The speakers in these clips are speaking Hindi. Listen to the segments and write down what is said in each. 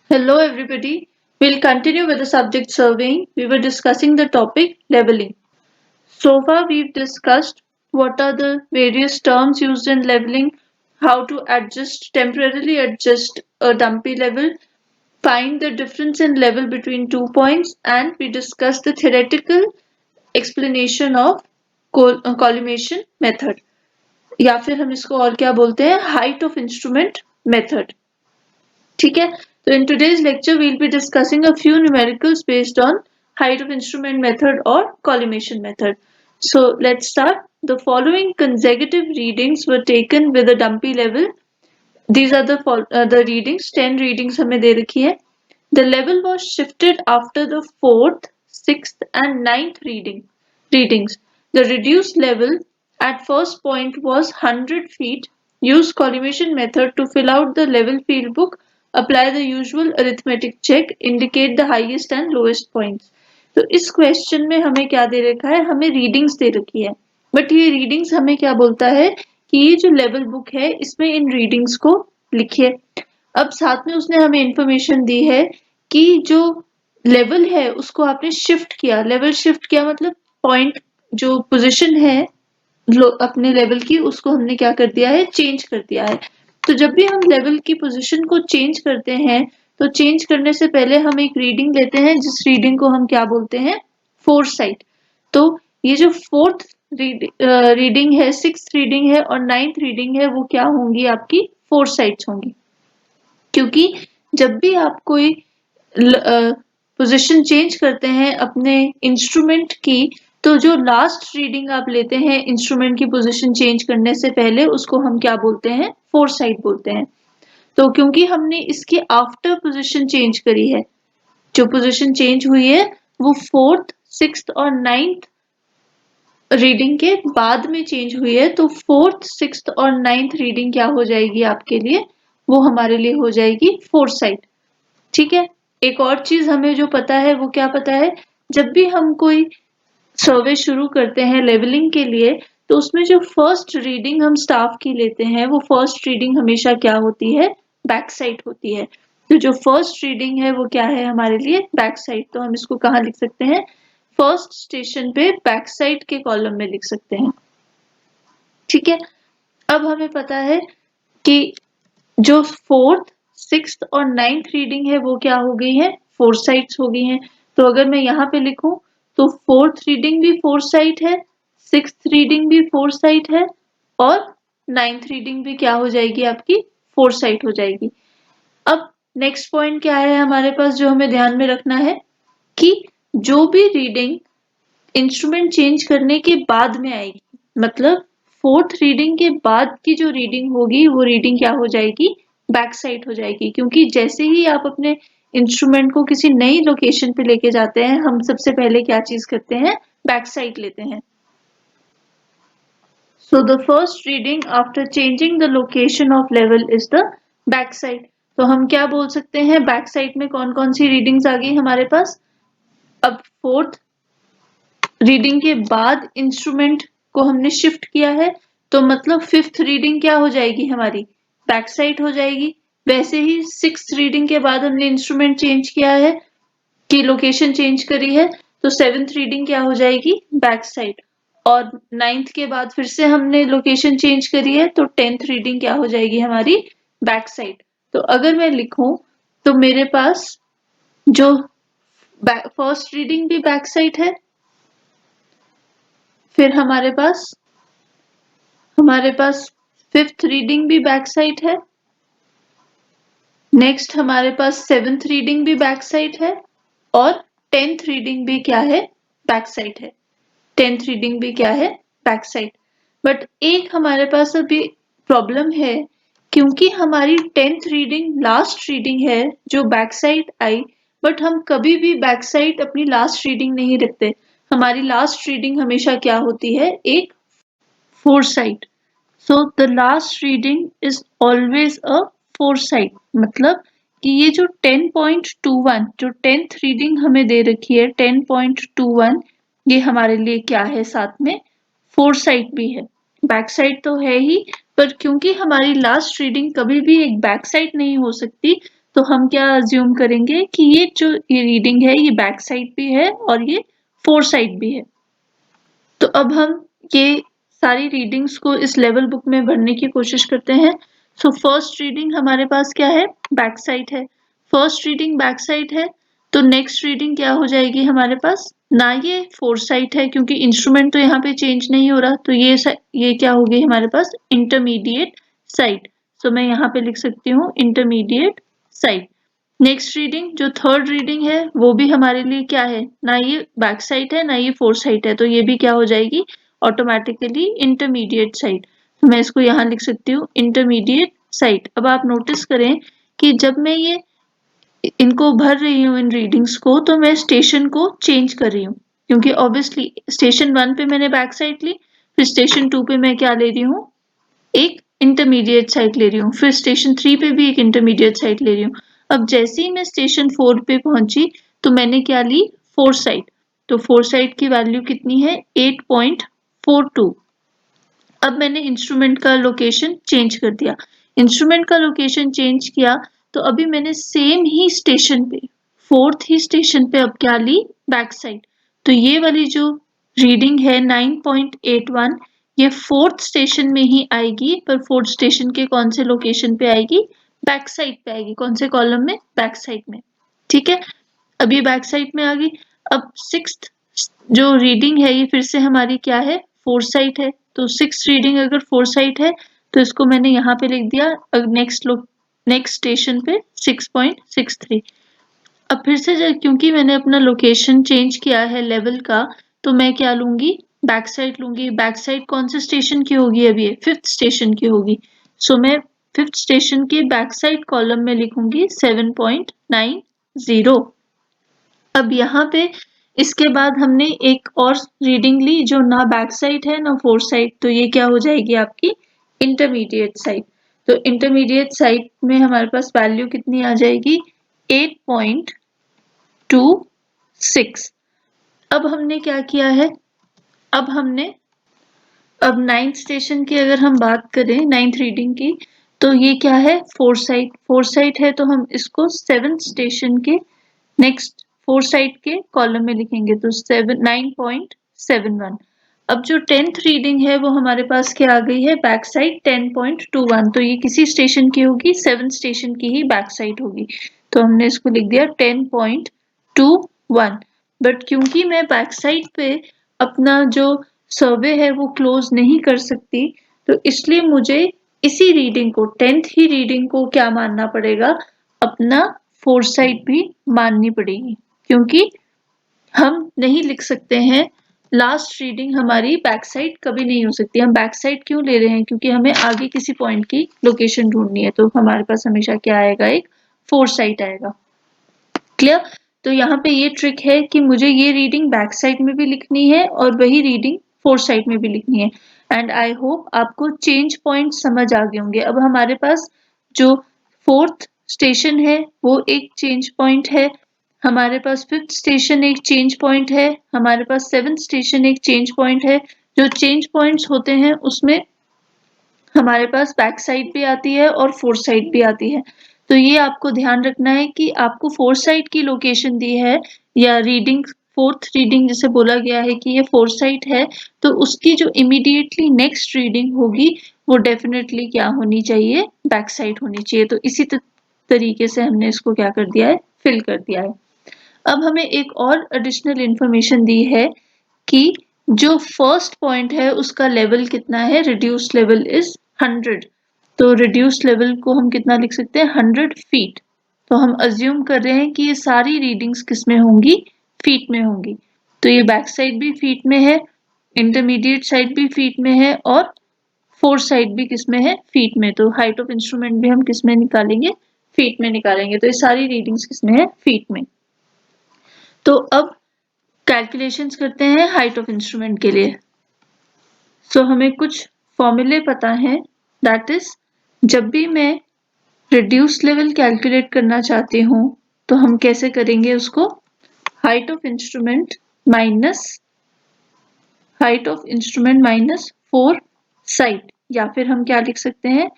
Hello everybody. We'll continue with the subject surveying. We were discussing the topic leveling. So far we've discussed what are the various terms used in leveling, how to temporarily adjust a dumpy level, find the difference in level between 2 points, and we discussed the theoretical explanation of collimation method, या फिर हम इसको और क्या बोलते हैं, height of instrument method. ठीक है, तो in today's lecture we'll be discussing a few numericals based on height of instrument method or collimation method. So let's start. The following consecutive readings were taken with a dumpy level. These are the readings. 10 readings हमें दे रखी है. The level was shifted after the 4th, 6th and 9th readings. The reduced level at first point was 100 feet. Use collimation method to fill out the level field book. Apply the usual arithmetic check. Indicate the highest and lowest points. तो इस क्वेश्चन में हमें क्या दे रखा है, हमें रीडिंग्स दे रखी है, बट ये रीडिंग्स हमें क्या बोलता है कि ये जो लेवल बुक है इसमें इन रीडिंग्स को लिखिए. अब साथ में उसने हमें इंफॉर्मेशन दी है कि जो लेवल है उसको आपने शिफ्ट किया. लेवल शिफ्ट किया मतलब पॉइंट जो पोजीशन है अपने लेवल की उसको हमने क्या कर दिया है, चेंज कर दिया है. तो जब भी हम लेवल की पोजीशन को चेंज करते हैं तो चेंज करने से पहले हम एक रीडिंग लेते हैं जिस रीडिंग को हम क्या बोलते हैं, फोरसाइट. तो ये जो फोर्थ रीडिंग है, सिक्स रीडिंग है और नाइन्थ रीडिंग है वो क्या होंगी, आपकी फोरसाइट्स होंगी. क्योंकि जब भी आप कोई पोजीशन चेंज करते हैं अपने इंस्ट्रूमेंट की, तो जो लास्ट रीडिंग आप लेते हैं इंस्ट्रूमेंट की पोजीशन चेंज करने से पहले उसको हम क्या बोलते हैं, फोरसाइट बोलते हैं. तो क्योंकि हमने इसकी आफ्टर पोजीशन चेंज करी है, जो पोजीशन चेंज हुई है वो फोर्थ, सिक्स्थ और नाइन्थ रीडिंग के बाद में चेंज हुई है, तो फोर्थ, सिक्स्थ और नाइन्थ रीडिंग क्या हो जाएगी आपके लिए, वो हमारे लिए हो जाएगी फोरसाइट. ठीक है. एक और चीज हमें जो पता है वो क्या पता है, जब भी हम कोई सर्वे शुरू करते हैं लेवलिंग के लिए, तो उसमें जो फर्स्ट रीडिंग हम स्टाफ की लेते हैं वो फर्स्ट रीडिंग हमेशा क्या होती है, बैक साइड होती है. तो जो फर्स्ट रीडिंग है वो क्या है हमारे लिए, बैक साइड. तो हम इसको कहाँ लिख सकते हैं, फर्स्ट स्टेशन पे बैक साइड के कॉलम में लिख सकते हैं. ठीक है. अब हमें पता है कि जो फोर्थ, सिक्स्थ और नाइन्थ रीडिंग है वो क्या हो गई है, फोर साइड्स हो गई हैं. तो अगर मैं यहाँ पे लिखूं तो फोर्थ रीडिंग भी फोर साइड है, सिक्स्थ रीडिंग भी फोर साइड है और नाइन्थ रीडिंग भी क्या हो जाएगी, आपकी फोर साइड हो जाएगी. अब नेक्स्ट पॉइंट क्या है हमारे पास जो हमें ध्यान में रखना है कि जो भी रीडिंग इंस्ट्रूमेंट चेंज करने के बाद में आएगी, मतलब फोर्थ रीडिंग के बाद की जो रीडिंग होगी वो रीडिंग क्या हो जाएगी, बैक साइड हो जाएगी. क्योंकि जैसे ही आप अपने इंस्ट्रूमेंट को किसी नई लोकेशन पे लेके जाते हैं, हम सबसे पहले क्या चीज करते हैं, बैक साइड लेते हैं. So the first reading after changing the location of level is the back side. तो हम क्या बोल सकते हैं, बैक साइड में कौन कौन सी रीडिंग्स आ गई हमारे पास. अब फोर्थ रीडिंग के बाद इंस्ट्रूमेंट को हमने शिफ्ट किया है, तो मतलब फिफ्थ रीडिंग क्या हो जाएगी हमारी, बैक साइड हो जाएगी. वैसे ही सिक्स्थ रीडिंग के बाद हमने इंस्ट्रूमेंट चेंज किया है कि लोकेशन चेंज करी है, तो सेवेंथ रीडिंग क्या हो जाएगी, बैक साइड. और नाइन्थ के बाद फिर से हमने लोकेशन चेंज करी है, तो टेंथ रीडिंग क्या हो जाएगी हमारी, बैक साइड. तो अगर मैं लिखूं तो मेरे पास जो फर्स्ट रीडिंग भी बैक साइड है, फिर हमारे पास फिफ्थ रीडिंग भी बैक साइड है, नेक्स्ट हमारे पास सेवेंथ रीडिंग भी बैक साइड है और टेंथ रीडिंग भी क्या है, बैक साइड है. टेंथ रीडिंग भी क्या है, बैक साइड. बट एक हमारे पास अभी प्रॉब्लम है, क्योंकि हमारी टेंथ रीडिंग लास्ट रीडिंग है जो बैक साइड आई, बट हम कभी भी बैक साइड अपनी लास्ट रीडिंग नहीं रखते. हमारी लास्ट रीडिंग हमेशा क्या होती है, एक foresight. So the last reading is always a foresight. मतलब कि ये जो 10.21 जो टेंथ रीडिंग हमें दे रखी है 10.21, ये हमारे लिए क्या है, साथ में फोरसाइट भी है. बैक साइड तो है ही, पर क्योंकि हमारी लास्ट रीडिंग कभी भी एक बैक साइड नहीं हो सकती, तो हम क्या अज्यूम करेंगे कि ये रीडिंग है ये बैक साइड भी है और ये फोर साइड भी है। तो अब हम ये सारी रीडिंग्स को इस लेवल बुक में भरने की कोशिश करते हैं। सो फर्स्ट रीडिंग हमारे पास क्या है, बैक साइड है। फर्स्ट रीडिंग बैक साइड है तो नेक्स्ट रीडिंग क्या हो जाएगी हमारे पास, ना ये फोर साइड है क्योंकि इंस्ट्रूमेंट तो यहाँ पे चेंज नहीं हो रहा, तो ये क्या हो गई हमारे पास, इंटरमीडिएट साइड। तो मैं यहाँ पे लिख सकती हूँ इंटरमीडिएट साइड। नेक्स्ट रीडिंग जो थर्ड रीडिंग है वो भी हमारे लिए क्या है, ना ये बैक साइड है ना ये फोर साइड है, तो ये भी क्या हो जाएगी ऑटोमेटिकली इंटरमीडिएट साइड। तो मैं इसको यहाँ लिख सकती हूँ इंटरमीडिएट साइड। अब आप नोटिस करें कि जब मैं ये इनको भर रही हूँ इन रीडिंग्स को, तो मैं स्टेशन को चेंज कर रही हूँ क्योंकि ऑब्वियसली स्टेशन 1 पे मैंने बैक साइड ली, फिर स्टेशन 2 पे मैं क्या ले रही हूँ, एक इंटरमीडिएट साइड ले रही हूँ, फिर स्टेशन 3 पे भी एक इंटरमीडिएट साइड ले रही हूँ। अब जैसे ही मैं स्टेशन 4 पे पहुंची तो मैंने क्या ली, फोर साइड। तो फोर साइड की वैल्यू कितनी है, 8.42। अब मैंने इंस्ट्रूमेंट का लोकेशन चेंज कर दिया। इंस्ट्रूमेंट का लोकेशन चेंज किया तो अभी मैंने सेम ही स्टेशन पे, फोर्थ ही स्टेशन पे अब क्या ली, बैक साइड। तो ये वाली जो रीडिंग है 9.81 ये फोर्थ स्टेशन में ही आएगी, पर फोर्थ स्टेशन के कौन से लोकेशन पे आएगी, बैक साइड पे आएगी। कौन से कॉलम में, बैक साइड में। ठीक है, अब ये बैक साइड में आ गई। अब सिक्स्थ जो रीडिंग है ये फिर से हमारी क्या है, फोर साइड है। तो सिक्स रीडिंग अगर फोर साइड है तो इसको मैंने यहाँ पे लिख दिया नेक्स्ट स्टेशन पे 6.63। अब फिर से क्योंकि मैंने अपना लोकेशन चेंज किया है लेवल का, तो मैं क्या लूंगी, बैक साइड लूंगी। बैक साइड कौन से स्टेशन की होगी, अभी फिफ्थ स्टेशन की होगी। सो मैं फिफ्थ स्टेशन के बैक साइड कॉलम में लिखूंगी 7.90। अब यहाँ पे इसके बाद हमने एक और रीडिंग ली जो ना बैक साइड है ना फोर साइड, तो ये क्या हो जाएगी आपकी इंटरमीडिएट साइड। तो इंटरमीडिएट साइड में हमारे पास वैल्यू कितनी आ जाएगी, 8.26। अब हमने क्या किया है, अब नाइन्थ स्टेशन की अगर हम बात करें, नाइन्थ रीडिंग की, तो ये क्या है, फोर साइड है, तो हम इसको सेवेंथ स्टेशन के नेक्स्ट फोर साइड के कॉलम में लिखेंगे, तो 9.71। अब जो 10th रीडिंग है वो हमारे पास क्या आ गई है, बैक साइड 10.21। तो ये किसी स्टेशन की होगी, 7th स्टेशन की ही बैक साइड होगी। तो हमने इसको लिख दिया 10.21। बट क्योंकि मैं बैक साइड पे अपना जो सर्वे है वो क्लोज नहीं कर सकती, तो इसलिए मुझे इसी रीडिंग को, 10th ही रीडिंग को क्या मानना पड़ेगा, अपना फोर साइड भी माननी पड़ेगी, क्योंकि हम नहीं लिख सकते हैं लास्ट रीडिंग हमारी बैक साइड कभी नहीं हो सकती। हम बैक साइड क्यों ले रहे हैं, क्योंकि हमें आगे किसी पॉइंट की लोकेशन ढूंढनी है, तो हमारे पास हमेशा क्या आएगा, एक फोर साइड आएगा। क्लियर। तो यहाँ पे ये ट्रिक है कि मुझे ये रीडिंग बैक साइड में भी लिखनी है और वही रीडिंग फोर साइड में भी लिखनी है। एंड आई होप आपको चेंज पॉइंट समझ आ गए होंगे। अब हमारे पास जो फोर्थ स्टेशन है वो एक चेंज पॉइंट है, हमारे पास फिफ्थ स्टेशन एक चेंज पॉइंट है, हमारे पास सेवेंथ स्टेशन एक चेंज पॉइंट है। जो चेंज पॉइंट्स होते हैं उसमें हमारे पास बैक साइड भी आती है और फोर साइड भी आती है। तो ये आपको ध्यान रखना है कि आपको फोर साइड की लोकेशन दी है या रीडिंग, फोर्थ रीडिंग जिसे बोला गया है कि ये फोर साइड है, तो उसकी जो इमीडिएटली नेक्स्ट रीडिंग होगी वो डेफिनेटली क्या होनी चाहिए, बैक साइड होनी चाहिए। तो इसी तरीके से हमने इसको क्या कर दिया है, फिल कर दिया है। अब हमें एक और एडिशनल इंफॉर्मेशन दी है कि जो फर्स्ट पॉइंट है उसका लेवल कितना है, रिड्यूस लेवल इज 100। तो रिड्यूस लेवल को हम कितना लिख सकते हैं, 100 फीट। तो हम अज्यूम कर रहे हैं कि ये सारी रीडिंग्स किस में होंगी, फीट में होंगी। तो ये बैक साइड भी फीट में है, इंटरमीडिएट साइड भी फीट में है और फोर साइड भी किस में है, फीट में। तो हाइट ऑफ इंस्ट्रूमेंट भी हम किस में निकालेंगे, फीट में निकालेंगे। तो ये सारी रीडिंग्स किस में है, फीट में। तो अब कैलकुलेशंस करते हैं हाइट ऑफ इंस्ट्रूमेंट के लिए। सो हमें कुछ फॉर्मूले पता है, दैट इज जब भी मैं रिड्यूस लेवल कैलकुलेट करना चाहती हूँ तो हम कैसे करेंगे उसको, height of instrument minus foresight, या फिर हम क्या लिख सकते हैं,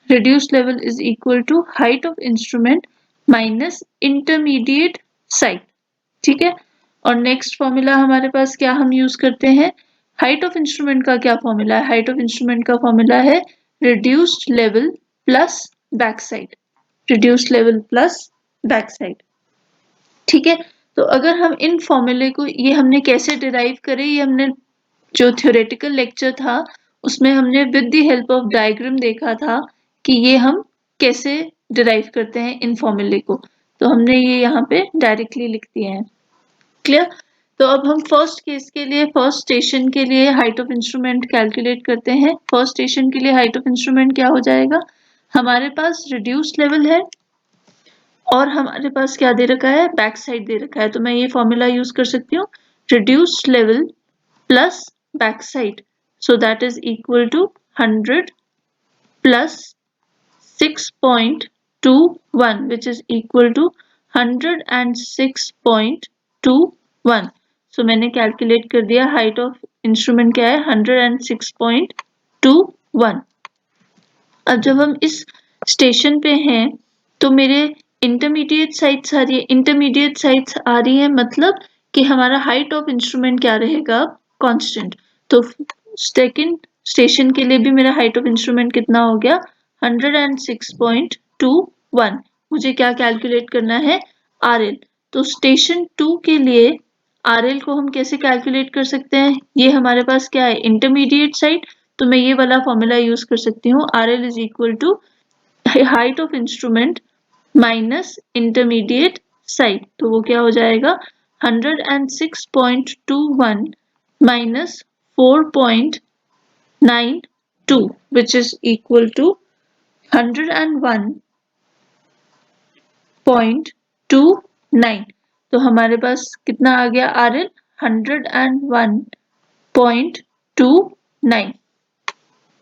reduce level is equal to height of instrument minus intermediate sight, ठीक है। और नेक्स्ट फॉर्मूला हमारे पास क्या हम यूज करते हैं, हाइट ऑफ इंस्ट्रूमेंट का क्या फॉर्मूला है, हाइट ऑफ इंस्ट्रूमेंट का फॉर्मूला है reduced level plus back side, reduced level plus back side, ठीक है। तो अगर हम इन फॉर्मूले को, ये हमने कैसे डिराइव करे, ये हमने जो थ्योरेटिकल लेक्चर था उसमें हमने with the help of diagram देखा था कि ये हम कैसे डिराइव करते हैं इन फॉर्मूले को, तो हमने ये यहाँ पे डायरेक्टली लिख दिए हैं। क्लियर। तो अब हम फर्स्ट केस के लिए, फर्स्ट स्टेशन के लिए हाइट ऑफ इंस्ट्रूमेंट कैलकुलेट करते हैं। फर्स्ट स्टेशन के लिए हाइट ऑफ इंस्ट्रूमेंट क्या हो जाएगा, हमारे पास रिड्यूस्ड लेवल है और हमारे पास क्या दे रखा है, बैक साइड दे रखा है, तो मैं ये फॉर्मूला यूज कर सकती हूँ reduced level plus back side, so that is equal to 100 plus 6.21 which is equal to 106.21। so मैंने कैलकुलेट कर दिया, हाइट ऑफ इंस्ट्रूमेंट क्या है 106.21। अब जब हम इस स्टेशन पे हैं तो मेरे इंटरमीडिएट साइड्स आ रही है, इंटरमीडिएट साइड्स आ रही है मतलब कि हमारा हाइट ऑफ इंस्ट्रूमेंट क्या रहेगा, कांस्टेंट। तो सेकंड स्टेशन के लिए भी मेरा हाइट ऑफ इंस्ट्रूमेंट कितना हो गया 106.21। मुझे क्या कैलकुलेट करना है, आरएल। तो स्टेशन 2 के लिए आरएल को हम कैसे कैलकुलेट कर सकते हैं, ये हमारे पास क्या है इंटरमीडिएट साइड, तो मैं ये वाला फॉर्मूला यूज कर सकती हूँ, RL is equal to height of instrument minus intermediate sight, तो वो क्या हो जाएगा 106.21 minus 4.92 which is equal to 101.29। तो हमारे पास कितना आ गया आरएल 101.29।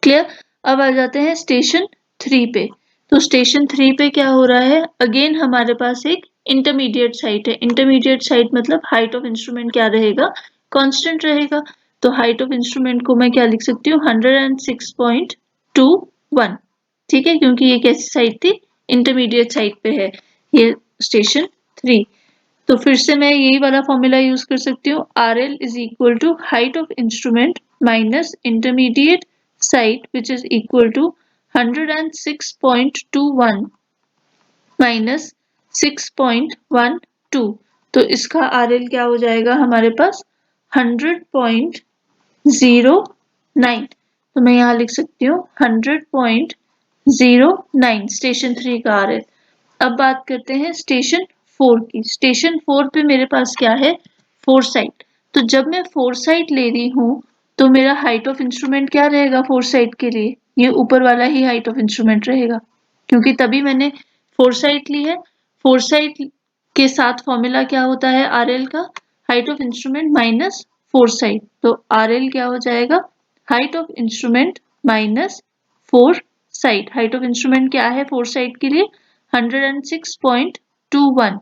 क्लियर। अब आ जाते हैं स्टेशन 3 पे। तो स्टेशन 3 पे क्या हो रहा है, अगेन हमारे पास एक इंटरमीडिएट साइट है, इंटरमीडिएट साइट मतलब हाइट ऑफ इंस्ट्रूमेंट क्या रहेगा, कांस्टेंट रहेगा। तो हाइट ऑफ इंस्ट्रूमेंट को मैं क्या लिख सकती हूँ 106.21, ठीक है, क्योंकि ये कैसी साइट थी, इंटरमीडिएट साइट पे है ये स्टेशन 3। तो फिर से मैं यही वाला फॉर्मूला यूज कर सकती हूँ, R L is equal to height of instrument minus intermediate sight which is equal to 106.21 minus 6.12। तो इसका आर एल क्या हो जाएगा हमारे पास 100.09। तो मैं यहाँ लिख सकती हूँ 100.09 स्टेशन 3 का आर एल। अब बात करते हैं स्टेशन 4 की। स्टेशन 4 पे मेरे पास क्या है, फोरसाइट। तो जब मैं फोरसाइट ले रही हूँ तो मेरा हाइट ऑफ इंस्ट्रूमेंट क्या रहेगा फोरसाइट के लिए, ये ऊपर वाला ही हाइट ऑफ इंस्ट्रूमेंट रहेगा, क्योंकि तभी मैंने फोरसाइट ली है। फोरसाइट के साथ फॉर्मूला क्या होता है आरएल का, height of instrument minus foresight. तो आरएल क्या हो जाएगा, height of instrument minus foresight. Height of instrument क्या है फोरसाइट के लिए 106.21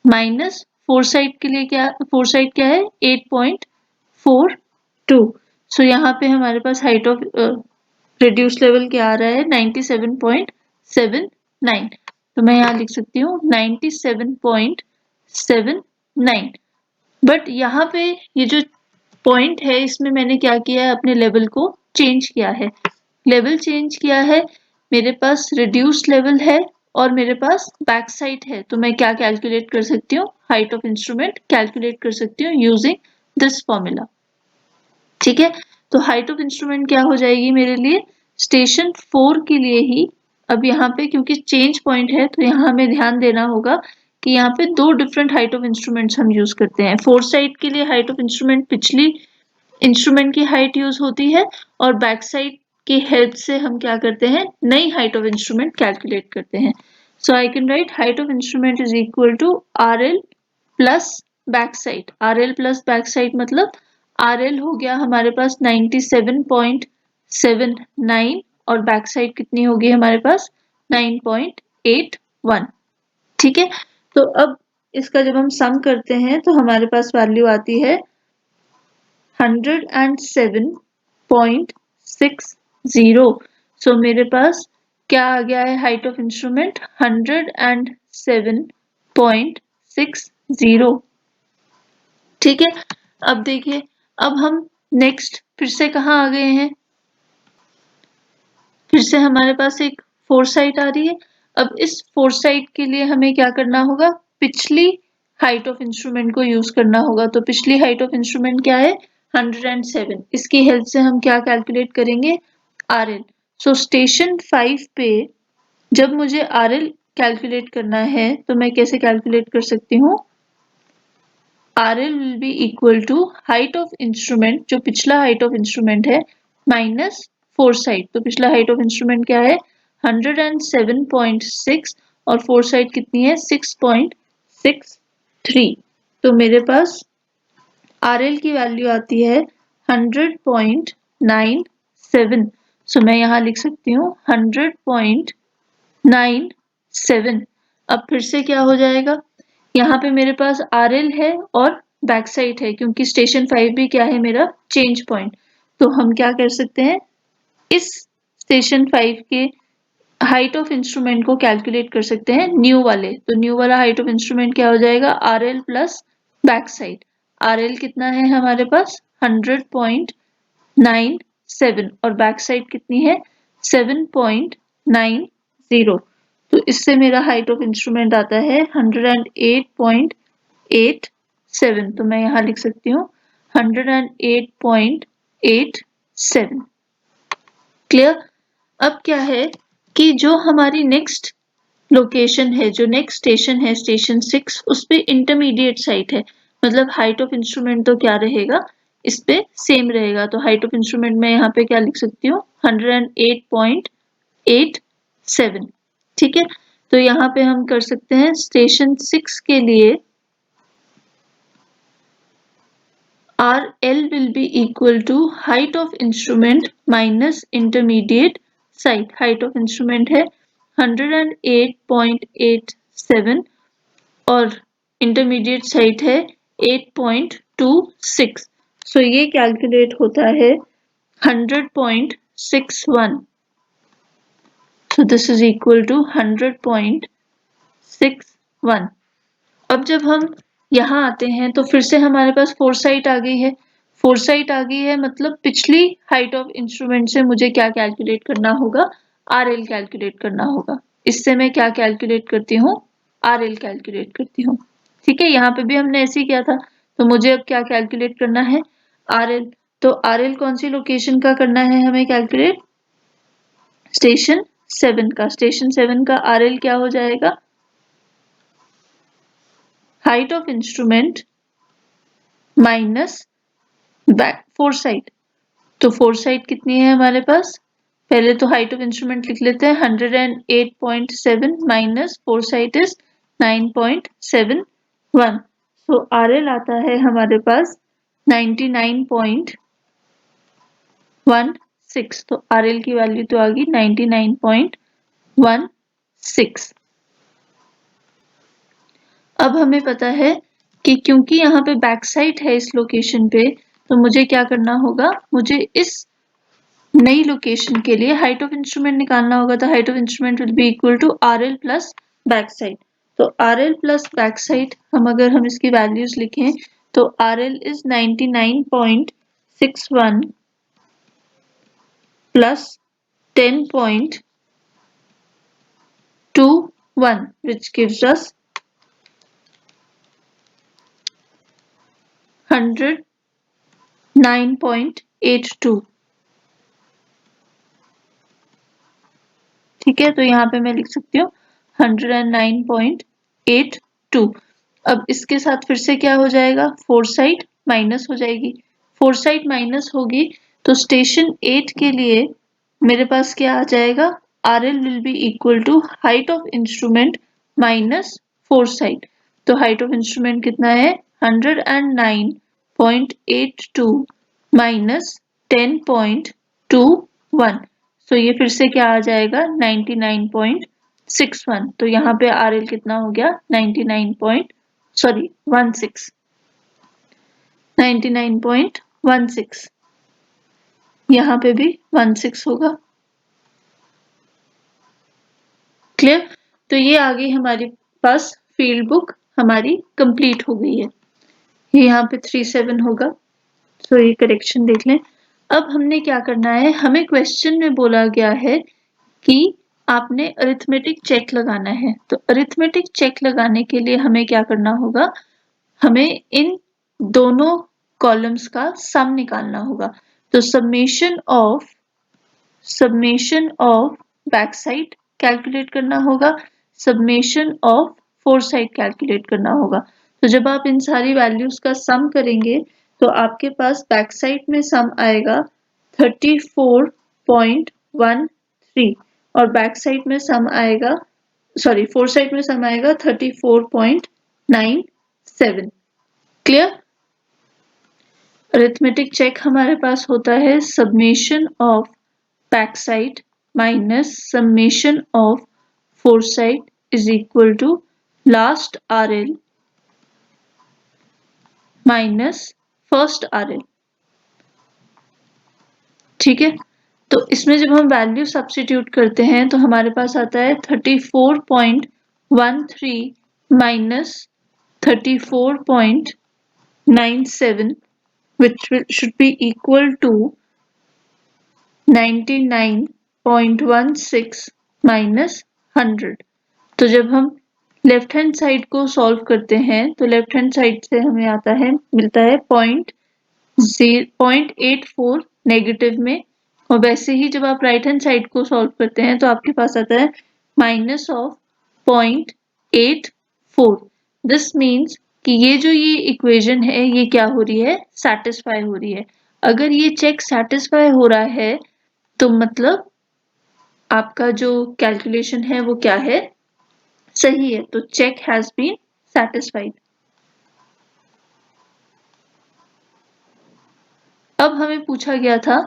माइनस फोरसाइट के लिए क्या, फोरसाइट क्या है 8.42। सो यहाँ पे हमारे पास हाइट ऑफ रिड्यूस लेवल क्या आ रहा है 97.79। तो मैं यहाँ लिख सकती हूँ 97.79। बट यहाँ पे ये जो पॉइंट है इसमें मैंने क्या किया है, अपने लेवल को चेंज किया है, लेवल चेंज किया है। मेरे पास रिड्यूस लेवल है और मेरे पास बैक साइड है, तो मैं क्या कैलकुलेट कर सकती हूँ, हाइट ऑफ इंस्ट्रूमेंट कैलकुलेट कर सकती हूँ यूजिंग दिस फॉर्मूला, ठीक है। तो हाइट ऑफ इंस्ट्रूमेंट क्या हो जाएगी मेरे लिए स्टेशन 4 के लिए ही। अब यहाँ पे क्योंकि चेंज पॉइंट है तो यहाँ हमें ध्यान देना होगा कि यहाँ पे दो डिफरेंट हाइट ऑफ इंस्ट्रूमेंट्स हम यूज करते हैं। फोर साइड के लिए हाइट ऑफ इंस्ट्रूमेंट पिछली इंस्ट्रूमेंट की हाइट यूज होती है और बैक साइड की हेल्प से हम क्या करते हैं, नई हाइट ऑफ इंस्ट्रूमेंट कैलकुलेट करते हैं। So I can write height of instrument is equal to R L plus back side. R L plus back side मतलब आर एल हो गया हमारे पास 97.79 और बैक साइड कितनी होगी हमारे पास 9.81, ठीक है। तो अब इसका जब हम सम करते हैं तो हमारे पास वैल्यू आती है 107.60। सो मेरे पास क्या आ गया है हाइट ऑफ इंस्ट्रूमेंट 107.60 107.60। ठीक है, अब देखिए, अब हम नेक्स्ट फिर से कहाँ आ गए हैं, फिर से हमारे पास एक फोरसाइट आ रही है। अब इस फोरसाइट के लिए हमें क्या करना होगा, पिछली हाइट ऑफ इंस्ट्रूमेंट को यूज करना होगा। तो पिछली हाइट ऑफ इंस्ट्रूमेंट क्या है, 107। इसकी हेल्प से हम क्या कैलकुलेट करेंगे, RL। सो स्टेशन 5 पे जब मुझे RL कैलकुलेट करना है तो मैं कैसे कैलकुलेट कर सकती हूँ, RL will be equal to height of instrument, जो पिछला height of instrument है, माइनस फोरसाइट। तो पिछला height of instrument क्या है, 107.6 और फोरसाइट कितनी है, 6.63। तो मेरे पास RL की वैल्यू आती है 100.97। सो मैं यहाँ लिख सकती हूँ 100.97। अब फिर से क्या हो जाएगा, यहाँ पे मेरे पास RL है और बैक साइड है, क्योंकि स्टेशन 5 भी क्या है, मेरा चेंज पॉइंट। तो हम क्या कर सकते हैं, इस स्टेशन 5 के हाइट ऑफ इंस्ट्रूमेंट को कैलकुलेट कर सकते हैं न्यू वाले। तो न्यू वाला हाइट ऑफ इंस्ट्रूमेंट क्या हो जाएगा, RL plus back side. RL कितना है हमारे पास, 100.97 और बैक साइड कितनी है, 7.90। तो इससे मेरा हाइट ऑफ इंस्ट्रूमेंट आता है 108.87। तो मैं यहाँ लिख सकती हूँ 108.87। क्लियर। अब क्या है कि जो हमारी नेक्स्ट लोकेशन है, जो नेक्स्ट स्टेशन है, स्टेशन 6, उस पे इंटरमीडिएट साइट है। मतलब हाइट ऑफ इंस्ट्रूमेंट तो क्या रहेगा, इस पे सेम रहेगा। तो हाइट ऑफ इंस्ट्रूमेंट में यहाँ पे क्या लिख सकती हूँ, 108.87। ठीक है, तो यहाँ पे हम कर सकते हैं स्टेशन 6 के लिए RL will be equal to height of instrument minus intermediate site. Height of instrument है 108.87 और intermediate site है 8.26। So ये कैलकुलेट होता है 100.61। So this is equal to 100.61। अब जब हम यहाँ आते हैं तो फिर से हमारे पास फोरसाइट आ गई है। फोरसाइट आ गई है मतलब पिछली हाइट ऑफ इंस्ट्रूमेंट से मुझे क्या कैलकुलेट करना होगा, RL कैलकुलेट करना होगा। इससे मैं क्या कैलकुलेट करती हूँ, RL कैलकुलेट करती हूँ। ठीक है, यहाँ पे भी हमने ऐसे ही किया था। तो मुझे अब क्या कैलकुलेट करना है, RL। तो RL कौन सी लोकेशन का करना है हमें कैलकुलेट, स्टेशन 7 का। स्टेशन 7 का RL क्या हो जाएगा, height of instrument minus back foresight. तो फोरसाइट कितनी है हमारे पास, पहले तो हाइट ऑफ इंस्ट्रूमेंट लिख लेते हैं, 108.7 minus foresight is 9.71। So RL आता है हमारे पास 99.16। तो RL की वैल्यू तो आ गई 99.16। अब हमें पता है कि क्योंकि यहाँ पे बैक साइड है इस लोकेशन पे, तो मुझे क्या करना होगा, मुझे इस नई लोकेशन के लिए हाइट ऑफ इंस्ट्रूमेंट निकालना होगा। तो height of instrument will be equal to RL plus back sight. तो RL प्लस बैक साइड अगर हम इसकी वैल्यूज लिखें तो RL is 99.61 plus 10.21 which gives us 109.82। ठीक है, तो यहाँ पे मैं लिख सकती हूँ 109.82। अब इसके साथ फिर से क्या हो जाएगा, फोरसाइट माइनस हो जाएगी। फोरसाइट माइनस होगी तो स्टेशन 8 के लिए मेरे पास क्या आ जाएगा, RL will be equal to height of instrument minus foresight. तो हाइट ऑफ इंस्ट्रूमेंट कितना है, 109.82 माइनस 10.21। तो ये फिर से क्या आ जाएगा, 99.61। तो यहाँ पे RL कितना हो गया, 99.16। यहाँ पे भी 16 होगा। क्लियर। तो ये आ गई हमारी पास फील्ड बुक हमारी कंप्लीट हो गई है। ये यहाँ पे 37 होगा, तो ये करेक्शन देख लें। अब हमने क्या करना है, हमें क्वेश्चन में बोला गया है कि आपने अरिथमेटिक चेक लगाना है। तो अरिथमेटिक चेक लगाने के लिए हमें क्या करना होगा, हमें इन दोनों कॉलम्स का सम निकालना होगा। तो summation of back side calculate करना होगा, summation of four side calculate करना होगा। तो जब आप इन सारी वैल्यूज का सम करेंगे तो आपके पास बैक साइड में सम आएगा 34.13 और बैक साइड में सम आएगा, सॉरी फोर साइड में सम आएगा 34.97। क्लियर? अरिथमेटिक चेक हमारे पास होता है summation of back sight minus summation of foresight is equal to last RL minus first RL। ठीक है, तो इसमें जब हम वैल्यू सब्स्टिट्यूट करते हैं तो हमारे पास आता है 34.13 minus 34.97 which should be equal to 99.16 minus 100। तो जब हम लेफ्ट हैंड साइड को सॉल्व करते हैं तो लेफ्ट हैंड साइड से हमें आता है, मिलता है 0.84 नेगेटिव में, और वैसे ही जब आप राइट हैंड साइड को सॉल्व करते हैं तो आपके पास आता है माइनस ऑफ 0.84। दिस मीन्स कि ये इक्वेशन है ये क्या हो रही है, सेटिस्फाई हो रही है। अगर ये चेक सेटिस्फाई हो रहा है तो मतलब आपका जो कैलकुलेशन है वो क्या है, सही है। तो चेक हैज बीन सेटिस्फाइड। अब हमें पूछा गया था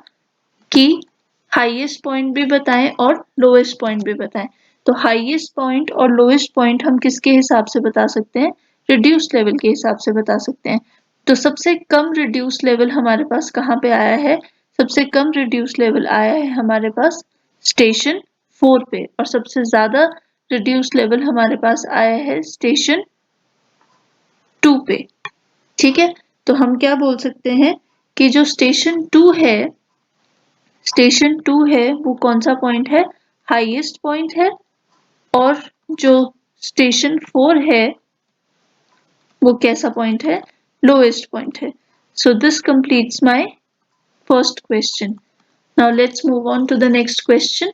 कि हाईएस्ट पॉइंट भी बताएं और लोएस्ट पॉइंट भी बताएं। तो हाईएस्ट पॉइंट और लोएस्ट पॉइंट हम किसके हिसाब से बता सकते हैं, रिड्यूस लेवल के हिसाब से बता सकते हैं। तो सबसे कम रिड्यूस लेवल हमारे पास कहाँ पे आया है, सबसे कम रिड्यूस लेवल आया है हमारे पास स्टेशन 4 पे, और सबसे ज्यादा रिड्यूस लेवल हमारे पास आया है स्टेशन 2 पे। ठीक है, तो हम क्या बोल सकते हैं कि जो स्टेशन 2 है, स्टेशन 2 है वो कौन सा पॉइंट है, हाईएस्ट पॉइंट है, और जो स्टेशन 4 है वो कैसा पॉइंट है, लोएस्ट पॉइंट है। So this completes my first question. Now let's move on to the next question.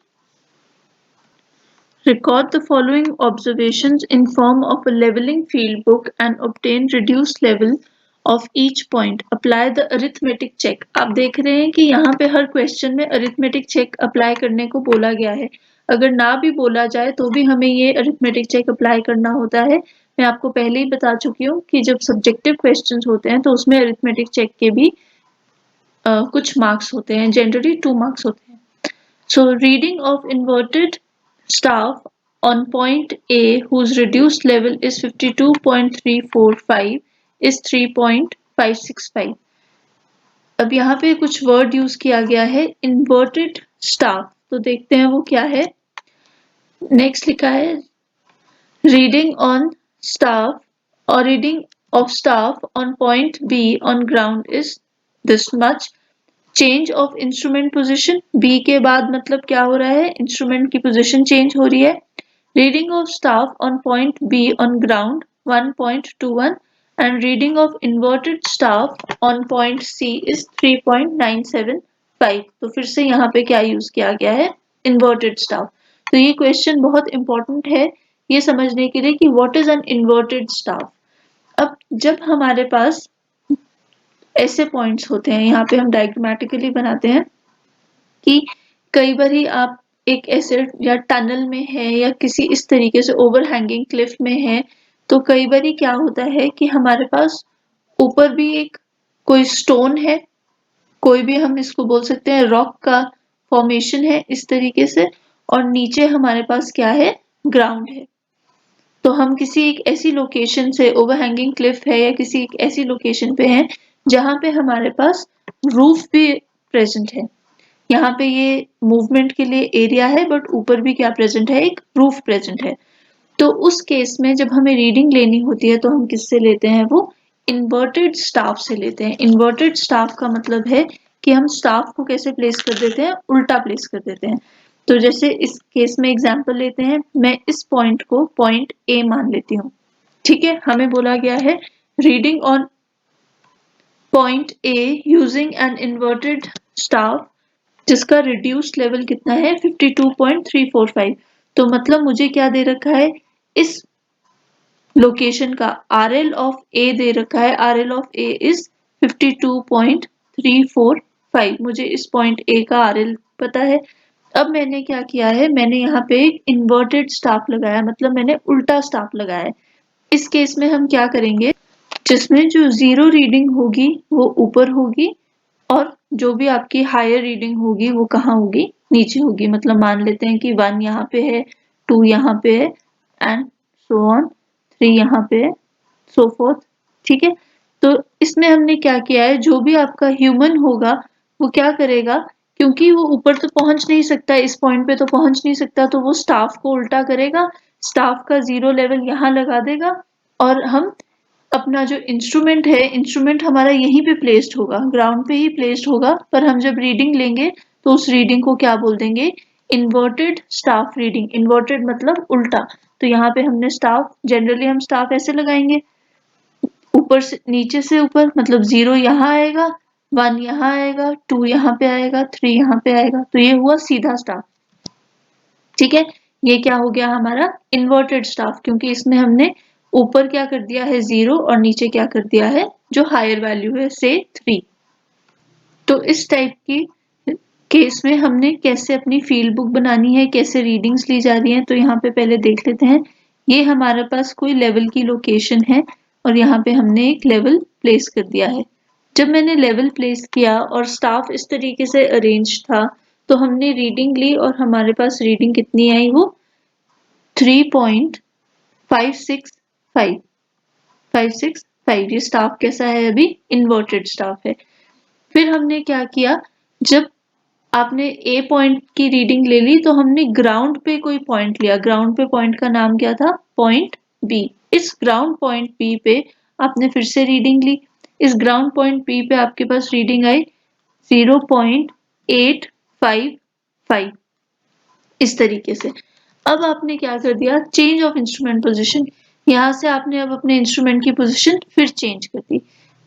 Record the following observations in form of a leveling field book and obtain reduced level of each point. Apply the arithmetic check. आप देख रहे हैं कि यहाँ पे हर क्वेश्चन में arithmetic check अप्लाई करने को बोला गया है। अगर ना भी बोला जाए तो भी हमें ये arithmetic check अप्लाई करना होता है। मैं आपको पहले ही बता चुकी हूँ कि जब सब्जेक्टिव क्वेश्चंस होते हैं तो उसमें arithmetic check के भी कुछ मार्क्स होते हैं, जनरली 2 मार्क्स होते हैं। So reading of inverted staff on point A whose reduced level is 52.345 is 3.565। अब यहाँ पे कुछ वर्ड यूज किया गया है inverted staff, तो देखते हैं वो क्या है। नेक्स्ट लिखा है reading on staff or reading of staff on point B on ground is this much। Change of instrument position, B के बाद मतलब क्या हो रहा है, इंस्ट्रूमेंट की पोजीशन चेंज हो रही है। Reading of staff on point B on ground 1.21 and reading of inverted staff on point C is 3.975। तो फिर से यहाँ पे क्या यूज किया गया है, इन्वर्टेड स्टाफ। तो ये क्वेश्चन बहुत इंपॉर्टेंट है ये समझने के लिए कि what is an inverted staff. अब जब हमारे पास ऐसे पॉइंट्स होते हैं, यहाँ पे हम डायग्रामेटिकली बनाते हैं कि कई बार ही आप एक ऐसे या टनल में है या किसी इस तरीके से ओवरहैंगिंग क्लिफ में है, तो कई बार ही क्या होता है कि हमारे पास ऊपर भी एक कोई स्टोन है, कोई भी हम इसको बोल सकते हैं रॉक का फॉर्मेशन है इस तरीके से, और नीचे हमारे पास क्या है, ग्राउंड है। तो हम किसी एक ऐसी लोकेशन से, ओवरहैंगिंग क्लिफ है या किसी एक ऐसी लोकेशन पे हैं जहां पे हमारे पास रूफ भी प्रेजेंट है। यहाँ पे ये मूवमेंट के लिए एरिया है बट ऊपर भी क्या प्रेजेंट है, एक रूफ प्रेजेंट है। तो उस केस में जब हमें रीडिंग लेनी होती है तो हम किससे लेते हैं, वो इन्वर्टेड स्टाफ से लेते हैं। इन्वर्टेड स्टाफ का मतलब है कि हम स्टाफ को कैसे प्लेस कर देते हैं, उल्टा प्लेस कर देते हैं। तो जैसे इस केस में एग्जांपल लेते हैं, मैं इस पॉइंट को पॉइंट ए मान लेती हूँ, ठीक है। हमें बोला गया है reading on point A using an inverted staff जिसका रिड्यूस्ड लेवल कितना है 52.345। तो मतलब मुझे क्या दे रखा है, इस लोकेशन का RL ऑफ ए दे रखा है, RL ऑफ ए इज 52.345। मुझे इस पॉइंट ए का RL पता है। अब मैंने क्या किया है, मैंने यहाँ पे एक इन्वर्टेड स्टाफ लगाया, मतलब मैंने उल्टा स्टाफ लगाया है। इस केस में हम क्या करेंगे, जिसमें जो जीरो रीडिंग होगी वो ऊपर होगी और जो भी आपकी हायर रीडिंग होगी वो कहाँ होगी, नीचे होगी। मतलब मान लेते हैं कि 1 यहाँ पे है, 2 यहाँ पे है एंड सो ऑन, 3 यहाँ पे है, सो फोर्थ, ठीक है। तो इसमें हमने क्या किया है, जो भी आपका ह्यूमन होगा वो क्या करेगा, क्योंकि वो ऊपर तो पहुंच नहीं सकता, इस पॉइंट पे तो पहुंच नहीं सकता, तो वो स्टाफ को उल्टा करेगा, स्टाफ का जीरो लेवल यहाँ लगा देगा और हम अपना जो इंस्ट्रूमेंट है, इंस्ट्रूमेंट हमारा यहीं पे प्लेस्ड होगा, ग्राउंड पे ही प्लेस्ड होगा, पर हम जब रीडिंग लेंगे तो उस रीडिंग को क्या बोल देंगे, इन्वर्टेड स्टाफ रीडिंग। इन्वर्टेड मतलब उल्टा। तो यहाँ पे हमने स्टाफ, जनरली हम स्टाफ ऐसे लगाएंगे, ऊपर से नीचे से ऊपर, मतलब 0 यहाँ आएगा, 1 यहाँ आएगा, 2 यहाँ पे आएगा, 3 यहाँ पे आएगा, तो ये हुआ सीधा स्टाफ, ठीक है। ये क्या हो गया हमारा इन्वर्टेड स्टाफ, क्योंकि इसमें हमने ऊपर क्या कर दिया है 0 और नीचे क्या कर दिया है जो हायर वैल्यू है से 3। तो इस टाइप की केस में हमने कैसे अपनी फील्ड बुक बनानी है, कैसे रीडिंग्स ली जा रही हैं, तो यहाँ पे पहले देख लेते हैं। ये हमारे पास कोई लेवल की लोकेशन है और यहाँ पे हमने एक लेवल प्लेस कर दिया है। जब मैंने लेवल प्लेस किया और स्टाफ इस तरीके से अरेंज था तो हमने रीडिंग ली और हमारे पास रीडिंग कितनी आई, वो 3.565 565। ये स्टाफ कैसा है, अभी इन्वर्टेड स्टाफ है। फिर हमने क्या किया, जब आपने ए पॉइंट की रीडिंग ले ली तो हमने ग्राउंड पे कोई पॉइंट लिया। ग्राउंड पे पॉइंट का नाम क्या था, पॉइंट बी। इस ग्राउंड पॉइंट बी पे आपने फिर से रीडिंग ली। इस ग्राउंड पॉइंट बी पे आपके पास रीडिंग आई 0.855, इस तरीके से। अब आपने क्या कर दिया, चेंज ऑफ इंस्ट्रूमेंट पोजीशन। यहाँ से आपने अब अपने इंस्ट्रूमेंट की पोजीशन फिर चेंज कर दी।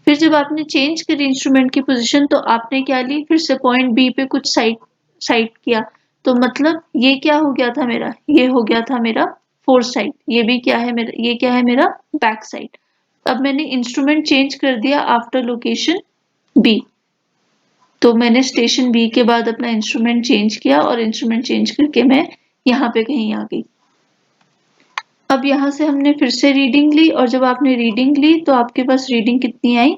फिर जब आपने चेंज करी इंस्ट्रूमेंट की पोजीशन तो आपने क्या ली, फिर से पॉइंट बी पे कुछ साइड किया। तो मतलब ये क्या हो गया था मेरा, ये हो गया था मेरा फोर्थ साइड। ये भी क्या है मेरा, ये क्या है मेरा बैक साइड। अब मैंने इंस्ट्रूमेंट चेंज कर दिया आफ्टर लोकेशन बी। तो मैंने स्टेशन बी के बाद अपना इंस्ट्रूमेंट चेंज किया और इंस्ट्रूमेंट चेंज करके मैं यहाँ पे कहीं आ गई। अब यहाँ से हमने फिर से रीडिंग ली और जब आपने रीडिंग ली तो आपके पास रीडिंग कितनी आई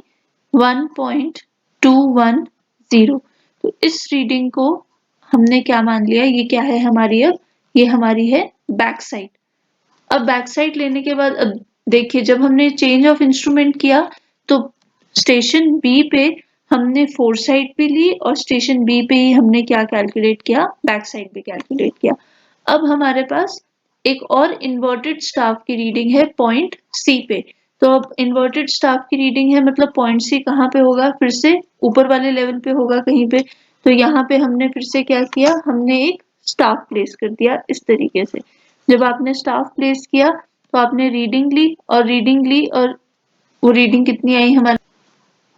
1.210। तो इस रीडिंग को हमने क्या मान लिया, ये क्या है हमारी, अब ये हमारी है बैक साइड। अब बैक साइड लेने के बाद अब देखिए, जब हमने चेंज ऑफ इंस्ट्रूमेंट किया तो स्टेशन बी पे हमने फोर साइड भी ली और स्टेशन बी पे ही हमने क्या कैलकुलेट किया, बैक साइड भी कैलकुलेट किया। अब हमारे पास एक और इन्वर्टेड स्टाफ की रीडिंग है पॉइंट सी पे। तो अब इन्वर्टेड स्टाफ की रीडिंग है, मतलब पॉइंट सी कहाँ पे होगा, फिर से ऊपर वाले लेवल पे होगा कहीं पे। तो यहाँ पे हमने फिर से क्या किया, हमने एक स्टाफ प्लेस कर दिया इस तरीके से। जब आपने स्टाफ प्लेस किया तो आपने रीडिंग ली और वो रीडिंग कितनी आई हमारी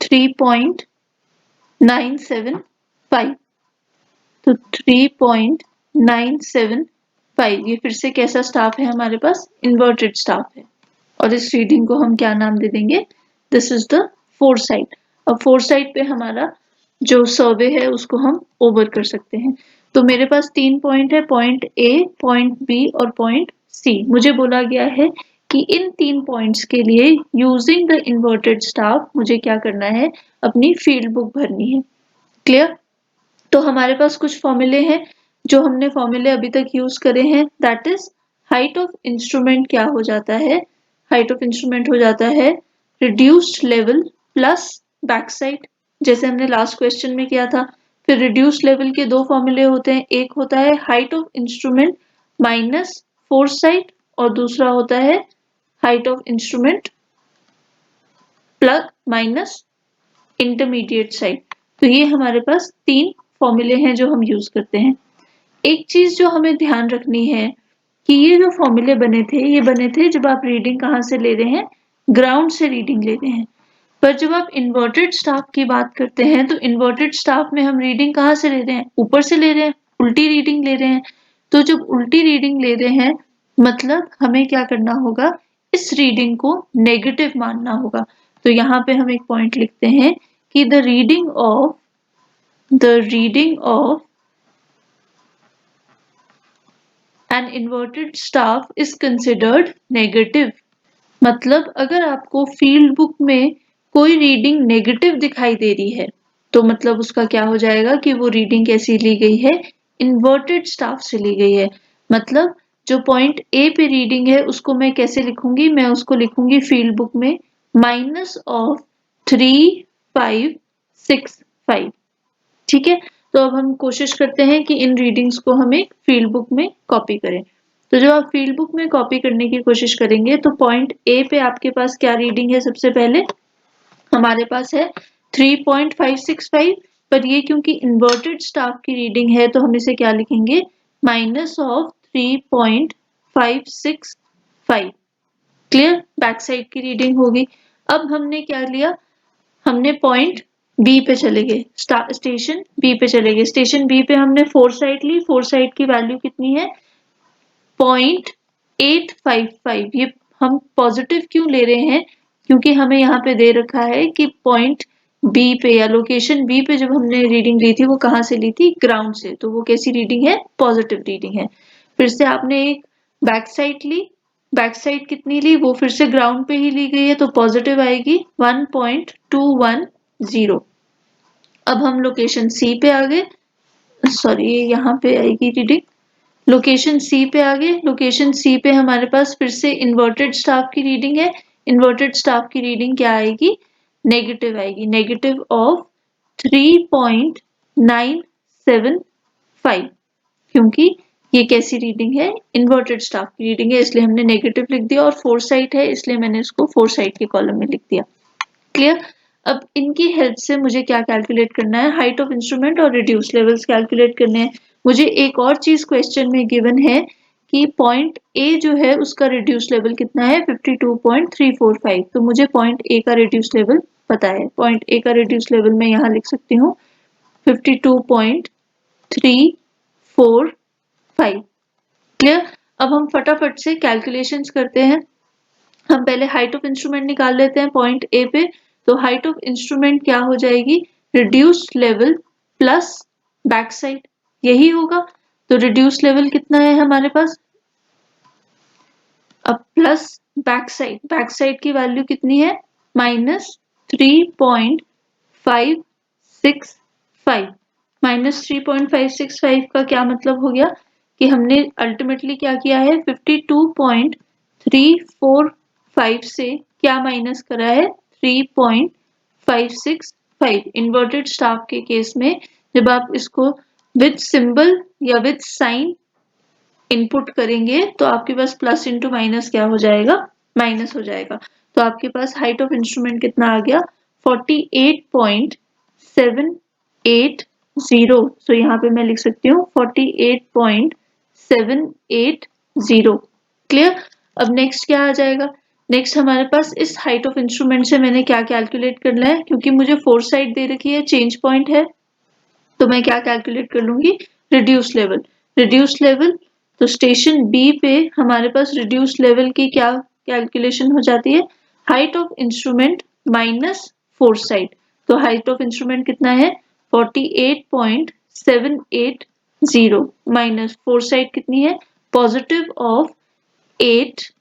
3.975। तो 3.975 ये फिर से कैसा स्टाफ है हमारे पास, इन्वर्टेड स्टाफ है। और इस रीडिंग को हम क्या नाम दे देंगे, this is the four side. अब फोर साइड पे हमारा जो सर्वे है उसको हम ओवर कर सकते हैं। तो मेरे पास 3 पॉइंट है, पॉइंट ए, पॉइंट बी और पॉइंट सी। मुझे बोला गया है कि इन 3 पॉइंट्स के लिए यूजिंग द इन्वर्टेड स्टाफ मुझे क्या करना है, अपनी फील्ड बुक भरनी है। क्लियर। तो हमारे पास कुछ फॉर्मूले हैं जो हमने फॉर्मूले अभी तक यूज करे हैं। That is height of instrument क्या हो जाता है, हाइट ऑफ इंस्ट्रूमेंट हो जाता है reduced level plus back side, जैसे हमने लास्ट क्वेश्चन में किया था। फिर रिड्यूस्ड लेवल के दो फॉर्मूले होते हैं, एक होता है height of instrument minus force side और दूसरा होता है height of instrument plus minus intermediate sight. तो ये हमारे पास 3 फॉर्मूले हैं जो हम यूज करते हैं। एक चीज जो हमें ध्यान रखनी है कि ये जो फॉर्मूले बने थे ये बने थे जब आप रीडिंग कहाँ से ले रहे हैं, ग्राउंड से रीडिंग ले रहे हैं। पर जब आप इन्वर्टेड स्टाफ की बात करते हैं तो इन्वर्टेड स्टाफ में हम रीडिंग कहाँ से ले रहे हैं, ऊपर से ले रहे हैं, उल्टी रीडिंग ले रहे हैं। तो जब उल्टी रीडिंग ले रहे हैं मतलब हमें क्या करना होगा, इस रीडिंग को नेगेटिव मानना होगा। तो यहाँ पे हम एक पॉइंट लिखते हैं कि the reading of an inverted staff is considered negative. मतलब अगर आपको फील्ड बुक में कोई रीडिंग नेगेटिव दिखाई दे रही है तो मतलब उसका क्या हो जाएगा कि वो रीडिंग कैसी ली गई है, इन्वर्टेड स्टाफ से ली गई है। मतलब जो पॉइंट ए पे रीडिंग है उसको मैं कैसे लिखूंगी, मैं उसको लिखूंगी फील्ड बुक में -3565। ठीक है, तो अब हम कोशिश करते हैं कि इन रीडिंग्स को हम एक फील्ड बुक में कॉपी करें। तो जब आप फील्ड बुक में कॉपी करने की कोशिश करेंगे तो पॉइंट ए पे आपके पास क्या रीडिंग है, सबसे पहले हमारे पास है 3.565। पर ये क्योंकि इन्वर्टेड स्टाफ की रीडिंग है तो हम इसे क्या लिखेंगे, -3.565। क्लियर, बैक साइड की रीडिंग होगी। अब हमने क्या लिया, हमने पॉइंट बी पे चले गए, स्टेशन बी पे चले गए। स्टेशन बी पे हमने 4 साइड ली, 4 साइड की वैल्यू कितनी है, 0.855। ये हम पॉजिटिव क्यों ले रहे हैं, क्योंकि हमें यहाँ पे दे रखा है कि पॉइंट बी पे या लोकेशन बी पे जब हमने रीडिंग ली थी वो कहाँ से ली थी, ग्राउंड से। तो वो कैसी रीडिंग है, पॉजिटिव रीडिंग है। फिर से आपने एक बैक साइड ली, बैक साइड कितनी ली, वो फिर से ग्राउंड पे ही ली गई है तो पॉजिटिव आएगी 1.210। अब हम लोकेशन सी पे आ गए, सॉरी यहाँ पे आएगी रीडिंग, लोकेशन सी पे आ गए। लोकेशन सी पे हमारे पास फिर से इन्वर्टेड स्टाफ की रीडिंग है। इन्वर्टेड स्टाफ की रीडिंग क्या आएगी, नेगेटिव आएगी, नेगेटिव ऑफ 3.975। क्योंकि ये कैसी रीडिंग है, इन्वर्टेड स्टाफ की रीडिंग है, इसलिए हमने नेगेटिव लिख दिया। और 4 साइड है इसलिए मैंने इसको 4 साइड के कॉलम में लिख दिया। क्लियर। अब इनकी हेल्प से मुझे क्या कैलकुलेट करना है, हाइट ऑफ इंस्ट्रूमेंट और रिड्यूस लेवल्स कैलकुलेट करने हैं। मुझे एक और चीज क्वेश्चन में गिवन है कि पॉइंट ए जो है उसका रिड्यूस लेवल कितना है, 52.345। तो मुझे पॉइंट ए का रिड्यूस लेवल पता है। पॉइंट ए का रिड्यूस लेवल मैं यहाँ लिख सकती हूँ 52.345। क्लियर। अब हम फटाफट से कैलकुलेशंस करते हैं। हम पहले हाइट ऑफ इंस्ट्रूमेंट निकाल लेते हैं पॉइंट ए पे। तो हाइट ऑफ इंस्ट्रूमेंट क्या हो जाएगी, reduce level plus back side, यही होगा। तो रिड्यूस लेवल कितना है हमारे पास, अब प्लस बैक साइड की वैल्यू कितनी है, -3.565। -3.565 का क्या मतलब हो गया कि हमने अल्टीमेटली क्या किया है, 52.345 से क्या माइनस करा है, 3.565। इन्वर्टेड स्टाफ के केस में जब आप इसको विद सिंबल या विद साइन इनपुट करेंगे तो आपके पास प्लस इंटू माइनस क्या हो जाएगा, माइनस हो जाएगा। तो आपके पास हाइट ऑफ इंस्ट्रूमेंट कितना आ गया, 48.780। तो यहाँ पे मैं लिख सकती हूँ 48.780। क्लियर। अब नेक्स्ट क्या आ जाएगा, नेक्स्ट हमारे पास इस हाइट ऑफ इंस्ट्रूमेंट से मैंने क्या कैलकुलेट करना है, क्योंकि मुझे 4 साइड दे रखी है, चेंज पॉइंट है, तो मैं क्या कैलकुलेट कर लूंगी, रिड्यूस लेवल। रिड्यूस लेवल तो स्टेशन बी पे हमारे पास रिड्यूस लेवल की क्या कैलकुलेशन हो जाती है, height of instrument minus 4 side. तो हाइट ऑफ इंस्ट्रूमेंट कितना है, 48.780 माइनस 4 साइड कितनी है, पॉजिटिव ऑफ 8।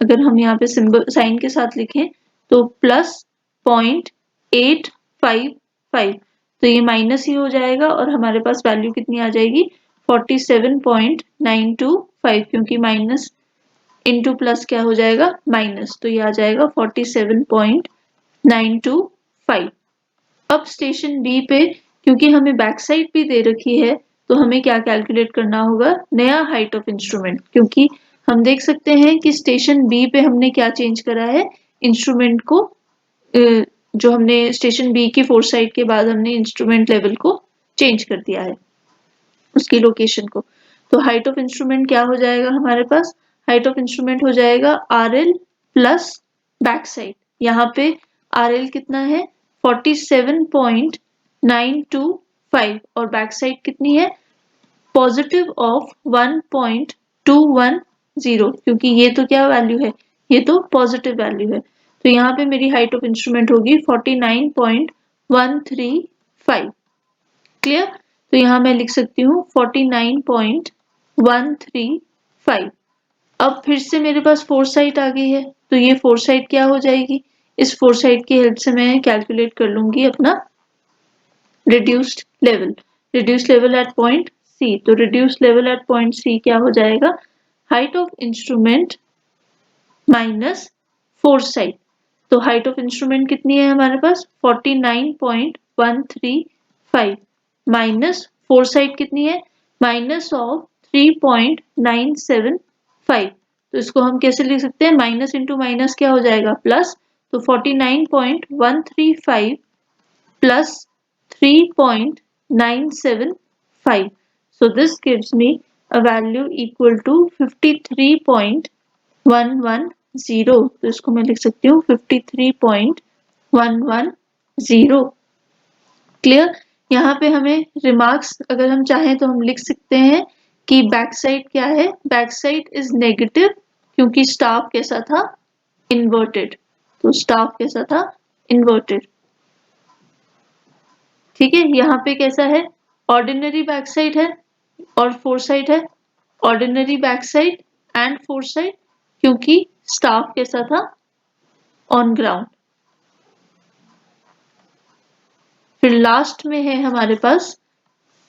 अगर हम यहाँ पे सिंबल साइन के साथ लिखें तो प्लस 0.855। तो ये माइनस ही हो जाएगा और हमारे पास वैल्यू कितनी आ जाएगी, 47.925, क्योंकि माइनस इंटू प्लस क्या हो जाएगा, माइनस। तो ये आ जाएगा 47.925। अब स्टेशन बी पे क्योंकि हमें बैक साइड भी दे रखी है तो हमें क्या कैलकुलेट करना होगा, नया हाइट ऑफ इंस्ट्रूमेंट। क्योंकि हम देख सकते हैं कि स्टेशन बी पे हमने क्या चेंज करा है, इंस्ट्रूमेंट को जो हमने स्टेशन बी की फोरसाइट के बाद हमने इंस्ट्रूमेंट लेवल को चेंज कर दिया है, उसकी लोकेशन को। तो हाइट ऑफ इंस्ट्रूमेंट क्या हो जाएगा हमारे पास, हाइट ऑफ इंस्ट्रूमेंट हो जाएगा RL प्लस बैक साइड। यहाँ पे RL कितना है 47.925 और बैक साइड कितनी है पॉजिटिव ऑफ 1.210, क्योंकि ये तो क्या वैल्यू है, ये तो पॉजिटिव वैल्यू है। तो यहाँ पे मेरी हाइट ऑफ इंस्ट्रूमेंट होगी 49.135। क्लियर। तो यहाँ मैं लिख सकती हूँ 49.135। अब फिर से मेरे पास फोरसाइट आ गई है, तो ये फोरसाइट क्या हो जाएगी, इस फोरसाइट की हेल्प से मैं कैलकुलेट कर लूंगी अपना reduced level, reduced level at point C. तो reduced level at point C क्या हो जाएगा, height of instrument minus foresight. तो हाइट ऑफ इंस्ट्रूमेंट कितनी है हमारे पास 49.135 माइनस फोरसाइट कितनी है माइनस ऑफ 3.975। तो इसको हम कैसे लिख सकते हैं, माइनस इंटू माइनस क्या हो जाएगा प्लस। तो 49.135 plus 3.975. So this gives me a value equal to 53.110. तो इसको मैं लिख सकती हूँ 53.110। क्लियर। यहाँ पे हमें रिमार्क्स अगर हम चाहें तो हम लिख सकते हैं कि बैक साइड क्या है, बैक साइड इज नेगेटिव क्योंकि स्टाफ कैसा था इन्वर्टेड। तो स्टाफ कैसा था इन्वर्टेड। ठीक है, यहाँ पे कैसा है ऑर्डिनरी बैक साइड है और फोर साइड है, ordinary back side and four side क्योंकि स्टाफ कैसा था ऑन ग्राउंड। फिर लास्ट में है हमारे पास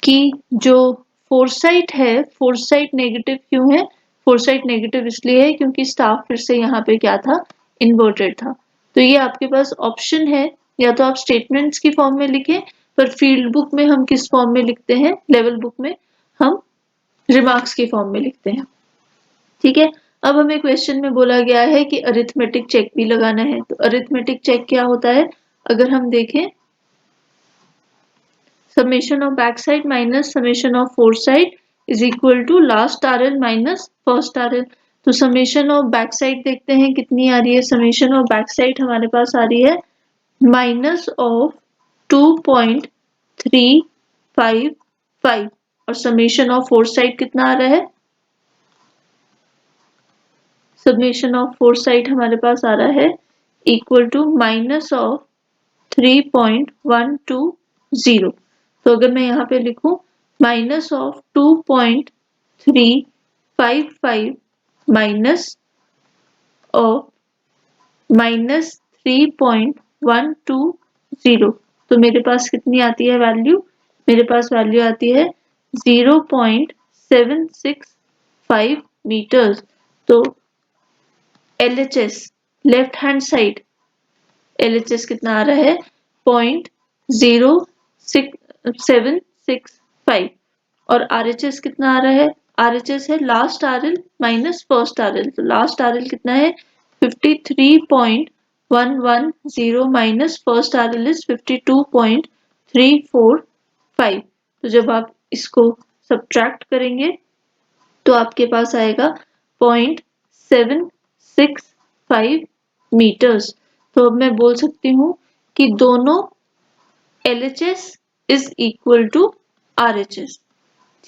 कि जो फोरसाइट है, फोरसाइट नेगेटिव क्यों है, फोरसाइट नेगेटिव इसलिए है क्योंकि स्टाफ फिर से यहाँ पे क्या था इन्वर्टेड था। तो ये आपके पास ऑप्शन है, या तो आप स्टेटमेंट्स की फॉर्म में लिखें, पर फील्ड बुक में हम किस फॉर्म में लिखते हैं, लेवल बुक में हम रिमार्क्स की फॉर्म में लिखते हैं। ठीक है, अब हमें क्वेश्चन में बोला गया है कि अरिथमेटिक चेक भी लगाना है। तो अरिथमेटिक चेक क्या होता है, अगर हम देखें summation of backside minus summation of foresight is equal to last RL minus first RL। तो summation of backside देखते हैं कितनी आ रही है, summation of backside हमारे पास आ रही है minus of 2.355 और summation of foresight कितना आ रहा है, summation of foresight हमारे पास आ रहा है equal to minus of 3.120। तो अगर मैं यहाँ पे लिखूं minus of 2.355 minus of minus 3.120, तो मेरे पास कितनी आती है वैल्यू, मेरे पास वैल्यू आती है 0.765 मीटर्स। तो LHS left hand side LHS कितना आ रहा है 0.0765 और RHS कितना आ रहा है, RHS है last RL minus first RL। तो लास्ट RL कितना है 53.110 माइनस फर्स्ट RL इज 52.345। तो जब आप इसको सब्ट्रैक्ट करेंगे तो आपके पास आएगा 0.765 मीटर्स। तो अब मैं बोल सकती हूँ कि दोनों LHS is equal to RHS।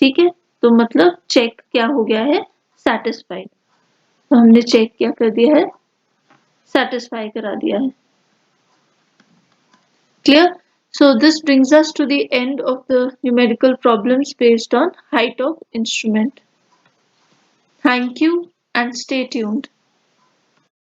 ठीक है, तो मतलब चेक क्या हो गया है सेटिस्फाइड। तो हमने चेक क्या कर दिया है, सेटिस्फाई करा दिया है। Clear. So this brings us to the end of the numerical problems based on height of instrument. Thank you and stay tuned.